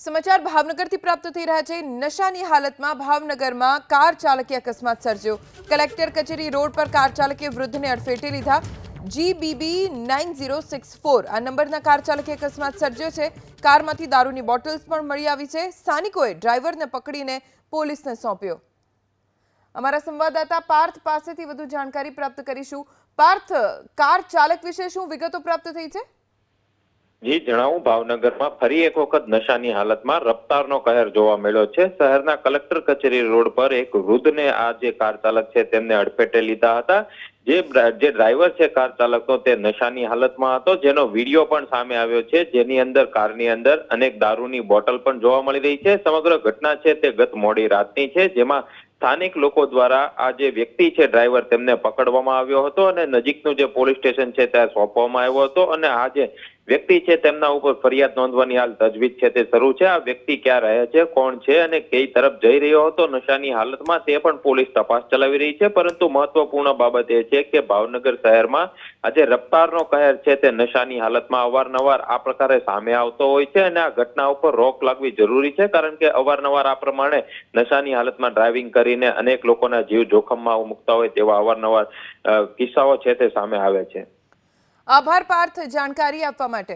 સમાચાર ભાવનગરથી પ્રાપ્ત થઈ રહ્યા છે। નશાની હાલતમાં ભાવનગરમાં કાર ચાલકે અકસ્માત સર્જ્યો। કલેક્ટર કચેરી રોડ પર કાર ચાલકે વૃદ્ધને અડફેટે લીધા। GBB 9064 આ નંબરના કાર ચાલકે અકસ્માત સર્જ્યો છે। કારમાંથી દારૂની બોટલ્સ પણ મળી આવી છે। સ્થાનિકોએ ડ્રાઈવરને પકડીને પોલીસને સોંપ્યો। અમારા સંવાદદાતા પાર્થ પાસેથી વધુ જાણકારી પ્રાપ્ત કરીશું। પાર્થ, કાર ચાલક વિશે શું વિગતો પ્રાપ્ત થઈ છે? જી જણાવું, ભાવનગરમાં ફરી એક વખત નશાની હાલતમાં રફતારનો કહેર જોવા મળ્યો છે। શહેરના કલેક્ટર કચેરી રોડ પર એક વૃદ્ધને આ જે કાર ચાલક છે તેમને અડફેટે લીધા હતા। જે ડ્રાઈવર છે કાર ચાલકનો તે નશાની હાલતમાં હતો, જેનો વિડીયો પણ સામે આવ્યો છે, જેની અંદર કારની અંદર અનેક દારૂની બોટલ પણ જોવા મળી રહી છે। સમગ્ર ઘટના છે તે ગત મોડી રાતની છે, જેમાં સ્થાનિક લોકો દ્વારા આ જે વ્યક્તિ છે ડ્રાઈવર તેમને પકડવામાં આવ્યો હતો અને નજીકનું જે પોલીસ સ્ટેશન છે ત્યાં સોંપવામાં આવ્યો હતો અને આ જે વ્યક્તિ છે તેમના ઉપર ફરિયાદ નોંધવાની હાલ તજવીજ છે તે શરૂ છે। આ વ્યક્તિ ક્યાં રહે છે, કોણ છે અને કઈ તરફ જઈ રહ્યો હતો નશાની હાલતમાં, તે પણ પોલીસ તપાસ ચલાવી રહી છે। પરંતુ મહત્વપૂર્ણ બાબત એ છે કે ભાવનગર શહેરમાં આજે રફતારનો કહેર છે તે નશાની હાલતમાં અવારનવાર આ પ્રકારે સામે આવતો હોય છે અને આ ઘટના ઉપર રોક લાગવી જરૂરી છે, કારણ કે અવારનવાર આ પ્રમાણે નશાની હાલતમાં ડ્રાઇવિંગ કરીને અનેક લોકોના જીવ જોખમમાં મૂકતા હોય તેવા અવારનવાર કિસ્સાઓ છે તે સામે આવે છે। આભાર પાર્થ, જાણકારી આપવા માટે।